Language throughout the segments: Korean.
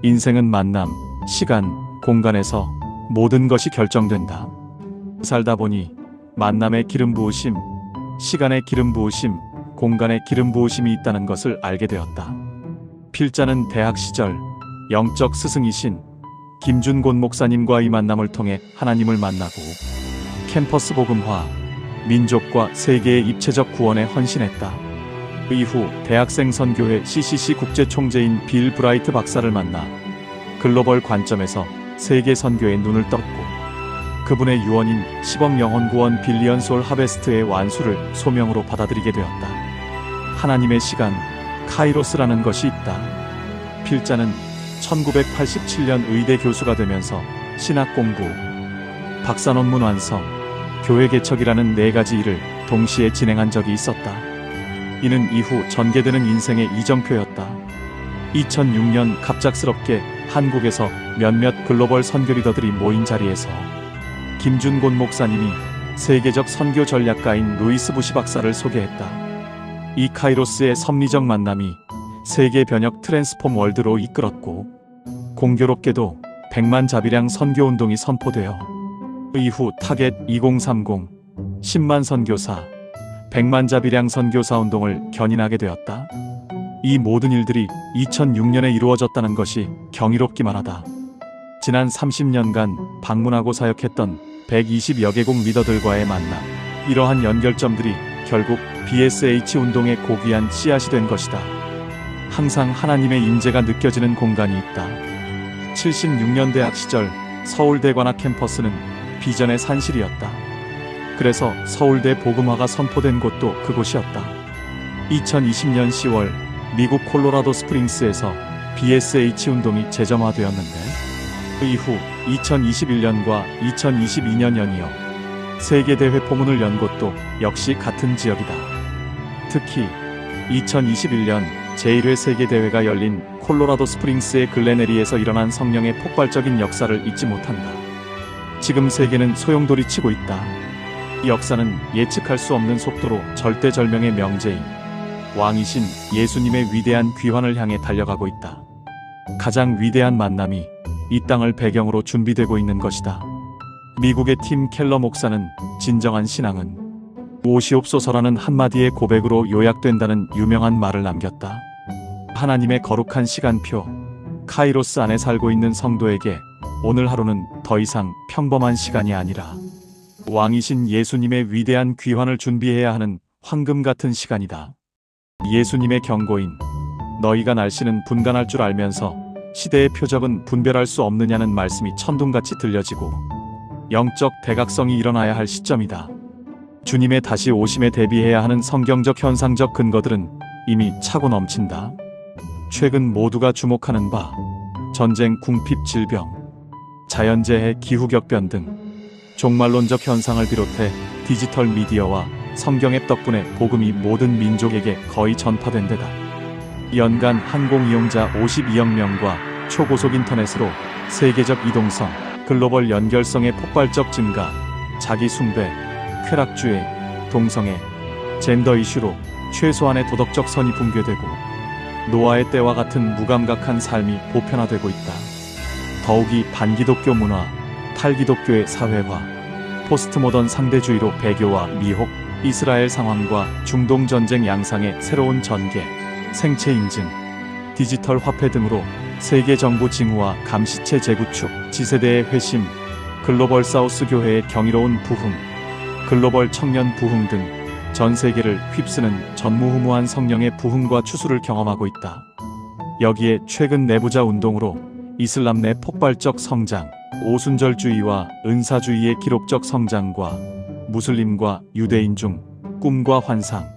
인생은 만남, 시간, 공간에서 모든 것이 결정된다. 살다 보니 만남에 기름 부으심, 시간에 기름 부으심, 공간에 기름 부으심이 있다는 것을 알게 되었다. 필자는 대학 시절 영적 스승이신 김준곤 목사님과 이 만남을 통해 하나님을 만나고 캠퍼스 복음화, 민족과 세계의 입체적 구원에 헌신했다. 이후 대학생 선교회 CCC 국제총재인 빌 브라이트 박사를 만나 글로벌 관점에서 세계 선교에 눈을 떴고 그분의 유언인 10억 영혼 구원 빌리언 솔 하베스트의 완수를 소명으로 받아들이게 되었다. 하나님의 시간, 카이로스라는 것이 있다. 필자는 1987년 의대 교수가 되면서 신학 공부, 박사 논문 완성, 교회 개척이라는 4가지 일을 동시에 진행한 적이 있었다. 이는 이후 전개되는 인생의 이정표였다. 2006년 갑작스럽게 한국에서 몇몇 글로벌 선교 리더들이 모인 자리에서 김준곤 목사님이 세계적 선교 전략가인 루이스 부시 박사를 소개했다. 이 카이로스의 섭리적 만남이 세계 변혁 트랜스폼 월드로 이끌었고 공교롭게도 100만 자비량 선교 운동이 선포되어 이후 타겟 2030, 10만 선교사, 100만 자비량 선교사 운동을 견인하게 되었다. 이 모든 일들이 2006년에 이루어졌다는 것이 경이롭기만 하다. 지난 30년간 방문하고 사역했던 120여 개국 리더들과의 만남, 이러한 연결점들이 결국 BSH 운동의 고귀한 씨앗이 된 것이다. 항상 하나님의 임재가 느껴지는 공간이 있다. 76년 대학 시절 서울대관학 캠퍼스는 비전의 산실이었다. 그래서 서울대 복음화가 선포된 곳도 그곳이었다. 2020년 10월 미국 콜로라도 스프링스에서 BSH 운동이 재점화되었는데 이후 2021년과 2022년 연이어 세계대회 포문을 연 곳도 역시 같은 지역이다. 특히 2021년 제1회 세계대회가 열린 콜로라도 스프링스의 글레네리에서 일어난 성령의 폭발적인 역사를 잊지 못한다. 지금 세계는 소용돌이치고 있다. 이 역사는 예측할 수 없는 속도로 절대절명의 명제인 왕이신 예수님의 위대한 귀환을 향해 달려가고 있다. 가장 위대한 만남이 이 땅을 배경으로 준비되고 있는 것이다. 미국의 팀 켈러 목사는 진정한 신앙은 오시옵소서라는 한마디의 고백으로 요약된다는 유명한 말을 남겼다. 하나님의 거룩한 시간표, 카이로스 안에 살고 있는 성도에게 오늘 하루는 더 이상 평범한 시간이 아니라 왕이신 예수님의 위대한 귀환을 준비해야 하는 황금 같은 시간이다. 예수님의 경고인 너희가 날씨는 분간할 줄 알면서 시대의 표적은 분별할 수 없느냐는 말씀이 천둥같이 들려지고 영적 대각성이 일어나야 할 시점이다. 주님의 다시 오심에 대비해야 하는 성경적 현상적 근거들은 이미 차고 넘친다. 최근 모두가 주목하는 바 전쟁, 궁핍, 질병, 자연재해, 기후격변 등 종말론적 현상을 비롯해 디지털 미디어와 성경앱 덕분에 복음이 모든 민족에게 거의 전파된 데다 연간 항공 이용자 52억 명과 초고속 인터넷으로 세계적 이동성, 글로벌 연결성의 폭발적 증가, 자기 숭배, 쾌락주의, 동성애, 젠더 이슈로 최소한의 도덕적 선이 붕괴되고 노아의 때와 같은 무감각한 삶이 보편화되고 있다. 더욱이 반기독교 문화, 탈기독교의 사회화, 포스트모던 상대주의로 배교와 미혹, 이스라엘 상황과 중동 전쟁 양상의 새로운 전개, 생체 인증, 디지털 화폐 등으로 세계 정부 징후와 감시체 재구축, 지세대의 회심, 글로벌 사우스 교회의 경이로운 부흥, 글로벌 청년 부흥 등 전 세계를 휩쓰는 전무후무한 성령의 부흥과 추수를 경험하고 있다. 여기에 최근 내부자 운동으로 이슬람 내 폭발적 성장, 오순절주의와 은사주의의 기록적 성장과 무슬림과 유대인 중 꿈과 환상,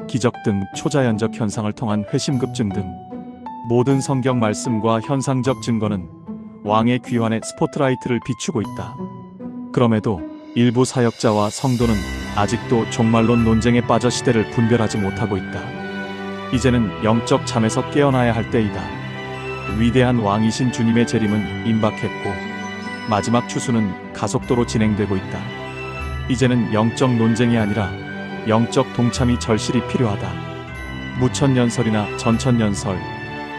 기적 등 초자연적 현상을 통한 회심 급증 등 모든 성경 말씀과 현상적 증거는 왕의 귀환에 스포트라이트를 비추고 있다. 그럼에도 일부 사역자와 성도는 아직도 종말론 논쟁에 빠져 시대를 분별하지 못하고 있다. 이제는 영적 잠에서 깨어나야 할 때이다. 위대한 왕이신 주님의 재림은 임박했고 마지막 추수는 가속도로 진행되고 있다. 이제는 영적 논쟁이 아니라 영적 동참이 절실히 필요하다. 무천년설이나 전천년설,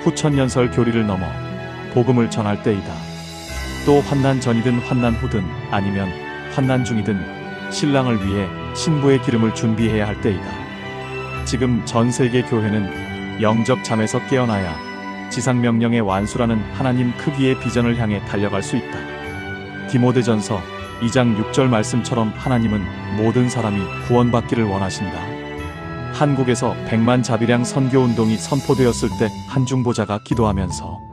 후천년설 교리를 넘어 복음을 전할 때이다. 또 환난 전이든 환난 후든 아니면 환난 중이든 신랑을 위해 신부의 기름을 준비해야 할 때이다. 지금 전 세계 교회는 영적 잠에서 깨어나야 지상명령의 완수라는 하나님 크기의 비전을 향해 달려갈 수 있다. 디모데전서 2장 6절 말씀처럼 하나님은 모든 사람이 구원받기를 원하신다. 한국에서 100만 자비량 선교운동이 선포되었을 때 한중보자가 기도하면서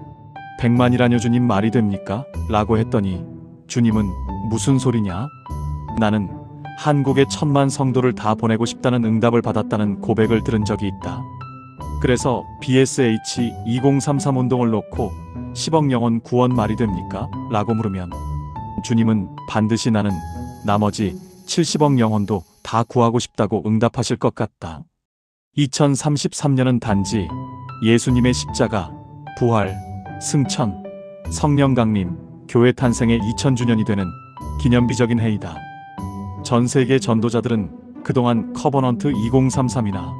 100만이라뇨 주님 말이 됩니까? 라고 했더니 주님은 무슨 소리냐? 나는 한국에 1000만 성도를 다 보내고 싶다는 응답을 받았다는 고백을 들은 적이 있다. 그래서 BSH 2033 운동을 놓고 10억 영혼 구원 말이 됩니까? 라고 물으면 주님은 반드시 나는 나머지 70억 영혼도 다 구하고 싶다고 응답하실 것 같다. 2033년은 단지 예수님의 십자가, 부활, 승천, 성령 강림, 교회 탄생의 2000주년이 되는 기념비적인 해이다. 전 세계 전도자들은 그동안 커버넌트 2033이나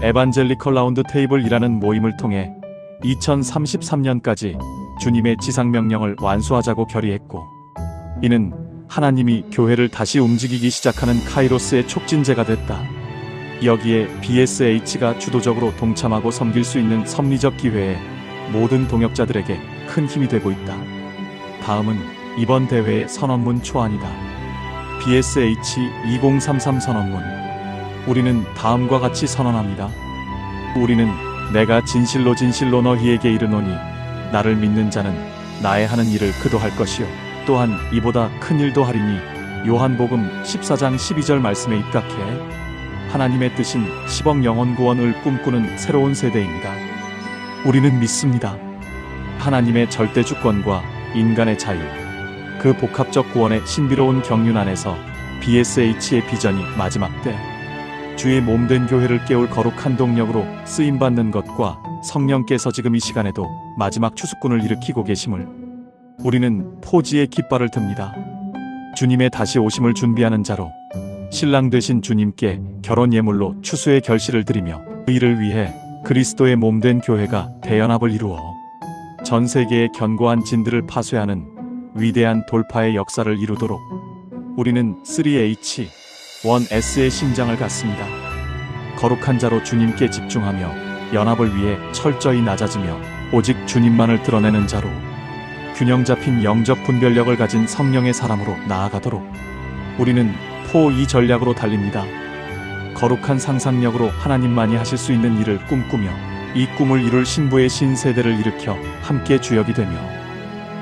에반젤리컬 라운드 테이블이라는 모임을 통해 2033년까지 주님의 지상명령을 완수하자고 결의했고, 이는 하나님이 교회를 다시 움직이기 시작하는 카이로스의 촉진제가 됐다. 여기에 BSH가 주도적으로 동참하고 섬길 수 있는 섭리적 기회에 모든 동역자들에게 큰 힘이 되고 있다. 다음은 이번 대회의 선언문 초안이다. BSH 2033 선언문. 우리는 다음과 같이 선언합니다. 우리는 내가 진실로 진실로 너희에게 이르노니 나를 믿는 자는 나의 하는 일을 그도 할 것이요 또한 이보다 큰 일도 하리니 요한복음 14장 12절 말씀에 입각해 하나님의 뜻인 10억 영혼 구원을 꿈꾸는 새로운 세대입니다. 우리는 믿습니다. 하나님의 절대 주권과 인간의 자유, 그 복합적 구원의 신비로운 경륜 안에서 BSH의 비전이 마지막 때 주의 몸된 교회를 깨울 거룩한 동력으로 쓰임받는 것과 성령께서 지금 이 시간에도 마지막 추수꾼을 일으키고 계심을 우리는 포지의 깃발을 듭니다. 주님의 다시 오심을 준비하는 자로 신랑 되신 주님께 결혼 예물로 추수의 결실을 드리며 이를 위해 그리스도의 몸된 교회가 대연합을 이루어 전 세계의 견고한 진들을 파쇄하는 위대한 돌파의 역사를 이루도록 우리는 3H, 1S의 심장을 갖습니다. 거룩한 자로 주님께 집중하며 연합을 위해 철저히 낮아지며 오직 주님만을 드러내는 자로 균형 잡힌 영적 분별력을 가진 성령의 사람으로 나아가도록 우리는 4E 전략으로 달립니다. 거룩한 상상력으로 하나님만이 하실 수 있는 일을 꿈꾸며 이 꿈을 이룰 신부의 신세대를 일으켜 함께 주역이 되며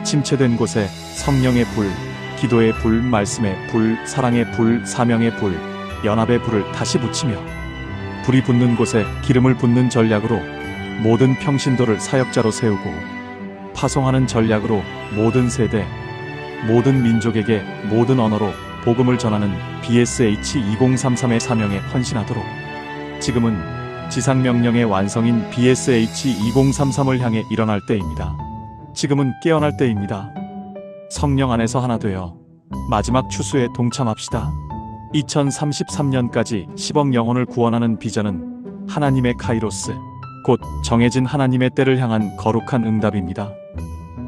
침체된 곳에 성령의 불, 기도의 불, 말씀의 불, 사랑의 불, 사명의 불, 연합의 불을 다시 붙이며 불이 붙는 곳에 기름을 붓는 전략으로 모든 평신도를 사역자로 세우고 파송하는 전략으로 모든 세대, 모든 민족에게 모든 언어로 복음을 전하는 BSH 2033의 사명에 헌신하도록 지금은 지상명령의 완성인 BSH 2033을 향해 일어날 때입니다. 지금은 깨어날 때입니다. 성령 안에서 하나 되어 마지막 추수에 동참합시다. 2033년까지 10억 영혼을 구원하는 비전은 하나님의 카이로스, 곧 정해진 하나님의 때를 향한 거룩한 응답입니다.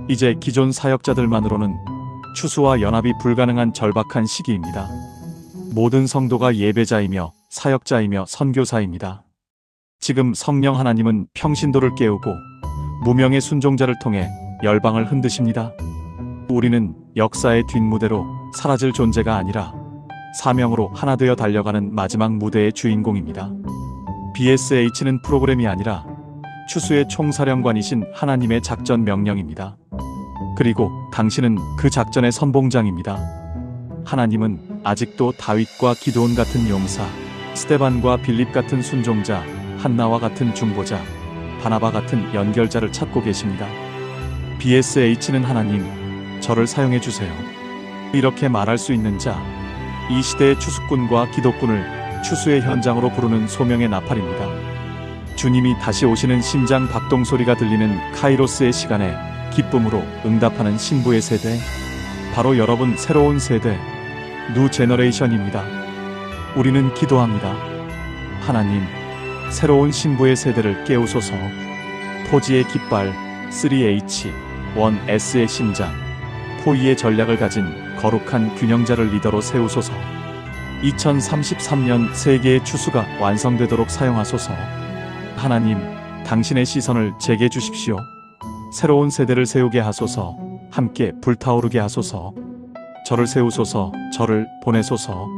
이제 기존 사역자들만으로는 추수와 연합이 불가능한 절박한 시기입니다. 모든 성도가 예배자이며 사역자이며 선교사입니다. 지금 성령 하나님은 평신도를 깨우고 무명의 순종자를 통해 열방을 흔드십니다. 우리는 역사의 뒷무대로 사라질 존재가 아니라 사명으로 하나 되어 달려가는 마지막 무대의 주인공입니다. BSH는 프로그램이 아니라 추수의 총사령관이신 하나님의 작전 명령입니다. 그리고 당신은 그 작전의 선봉장입니다. 하나님은 아직도 다윗과 기드온 같은 용사, 스데반과 빌립 같은 순종자, 한나와 같은 중보자, 바나바 같은 연결자를 찾고 계십니다. BSH는 하나님, 저를 사용해 주세요. 이렇게 말할 수 있는 자, 이 시대의 추수꾼과 기도꾼을 추수의 현장으로 부르는 소명의 나팔입니다. 주님이 다시 오시는 심장 박동 소리가 들리는 카이로스의 시간에 기쁨으로 응답하는 신부의 세대, 바로 여러분 새로운 세대, 뉴 제너레이션입니다. 우리는 기도합니다. 하나님, 새로운 신부의 세대를 깨우소서. 포지의 깃발 3H, 원 S의 심장, 포이의 전략을 가진 거룩한 균형자를 리더로 세우소서. 2033년 세계의 추수가 완성되도록 사용하소서. 하나님, 당신의 시선을 제게 주십시오. 새로운 세대를 세우게 하소서. 함께 불타오르게 하소서. 저를 세우소서. 저를 보내소서.